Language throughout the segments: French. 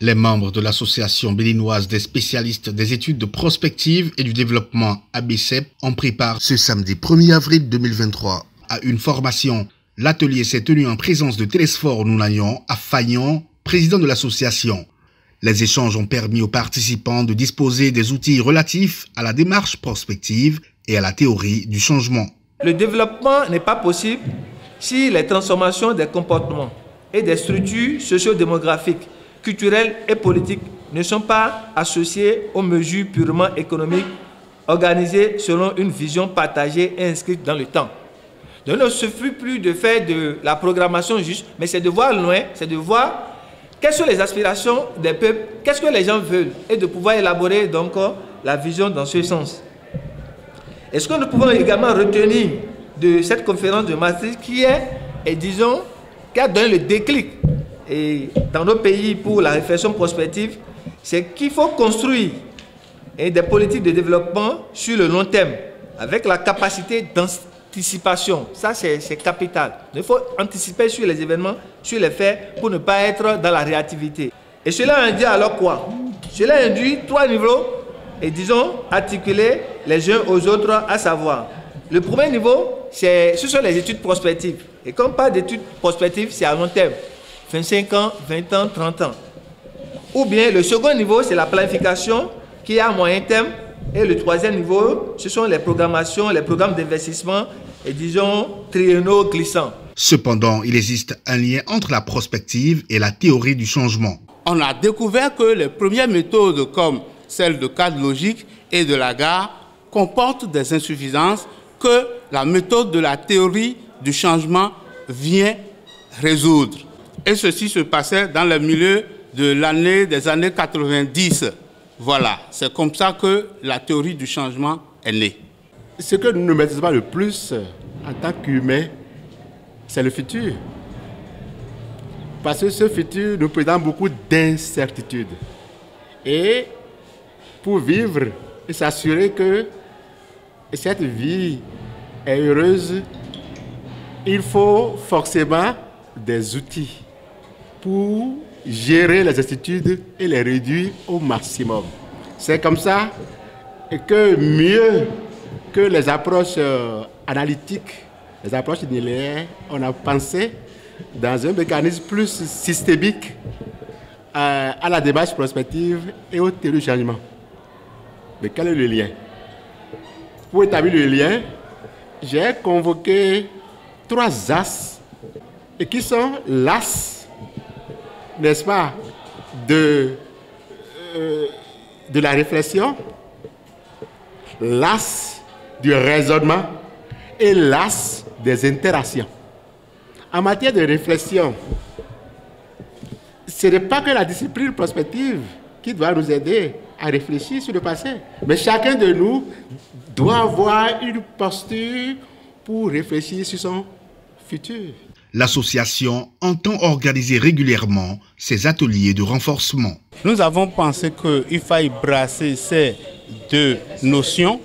Les membres de l'association béninoise des spécialistes des études de prospective et du développement ABCEP ont pris part ce samedi 1er avril 2023 à une formation. L'atelier s'est tenu en présence de Télésphore Nounagnon à Fagnon, président de l'association. Les échanges ont permis aux participants de disposer des outils relatifs à la démarche prospective et à la théorie du changement. Le développement n'est pas possible si les transformations des comportements et des structures socio-démographiques, culturelles et politiques ne sont pas associées aux mesures purement économiques organisées selon une vision partagée et inscrite dans le temps. Donc, il ne suffit plus de faire de la programmation juste, mais c'est de voir loin, c'est de voir quelles sont les aspirations des peuples, qu'est-ce que les gens veulent, et de pouvoir élaborer donc la vision dans ce sens. Et ce que nous pouvons également retenir de cette conférence de Maastricht qui a donné le déclic et dans nos pays pour la réflexion prospective, c'est qu'il faut construire des politiques de développement sur le long terme, avec la capacité d'anticipation. Ça, c'est capital. Il faut anticiper sur les événements, sur les faits, pour ne pas être dans la réactivité. Et cela induit alors quoi? Cela induit 3 niveaux, et articuler les uns aux autres, à savoir. Le premier niveau, ce sont les études prospectives. Et quand on parle d'études prospectives, c'est à long terme. 25 ans, 20 ans, 30 ans. Ou bien le second niveau, c'est la planification qui est à moyen terme. Et le troisième niveau, ce sont les programmations, les programmes d'investissement et triennaux glissants. Cependant, il existe un lien entre la prospective et la théorie du changement. On a découvert que les premières méthodes comme celle de cadre logique et de la gare comportent des insuffisances que la méthode de la théorie du changement vient résoudre. Et ceci se passait dans le milieu des années 90. Voilà, c'est comme ça que la théorie du changement est née. Ce que nous ne maîtrisons pas le plus en tant qu'humains, c'est le futur. Parce que ce futur nous présente beaucoup d'incertitudes. Et pour vivre et s'assurer que cette vie est heureuse, il faut forcément des outils pour gérer les incertitudes et les réduire au maximum. C'est comme ça que mieux que les approches analytiques, les approches linéaires, on a pensé dans un mécanisme plus systémique à la démarche prospective et aux théories du changement. Mais quel est le lien? Pour établir le lien, j'ai convoqué 3 axes et qui sont l'axe, n'est-ce pas, de la réflexion, l'axe du raisonnement et l'axe des interactions. En matière de réflexion, ce n'est pas que la discipline prospective qui doit nous aider à réfléchir sur le passé, mais chacun de nous doit avoir une posture pour réfléchir sur son futur. L'association entend organiser régulièrement ces ateliers de renforcement. Nous avons pensé qu'il faille brasser ces 2 notions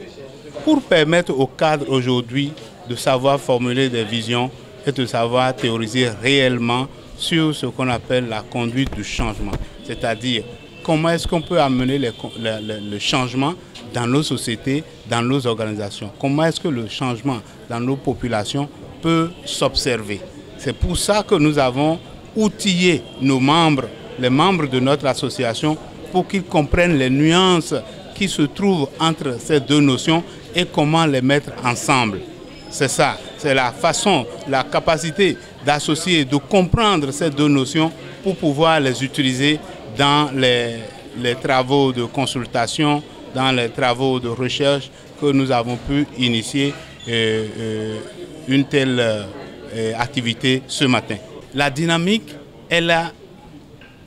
pour permettre aux cadres aujourd'hui de savoir formuler des visions et de savoir théoriser réellement sur ce qu'on appelle la conduite du changement. C'est-à-dire comment est-ce qu'on peut amener le changement dans nos sociétés, dans nos organisations. Comment est-ce que le changement dans nos populations peut s'observer. C'est pour ça que nous avons outillé nos membres, les membres de notre association, pour qu'ils comprennent les nuances qui se trouvent entre ces 2 notions et comment les mettre ensemble. C'est ça, c'est la façon, la capacité d'associer, de comprendre ces 2 notions pour pouvoir les utiliser dans les travaux de consultation, dans les travaux de recherche que nous avons pu initier une telle activité ce matin. La dynamique, elle a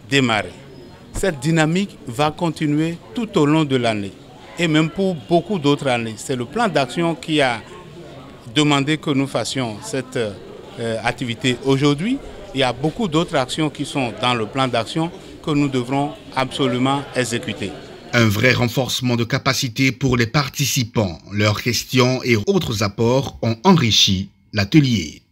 démarré. Cette dynamique va continuer tout au long de l'année et même pour beaucoup d'autres années. C'est le plan d'action qui a demandé que nous fassions cette activité aujourd'hui. Il y a beaucoup d'autres actions qui sont dans le plan d'action que nous devrons absolument exécuter. Un vrai renforcement de capacité pour les participants. Leurs questions et autres apports ont enrichi l'atelier.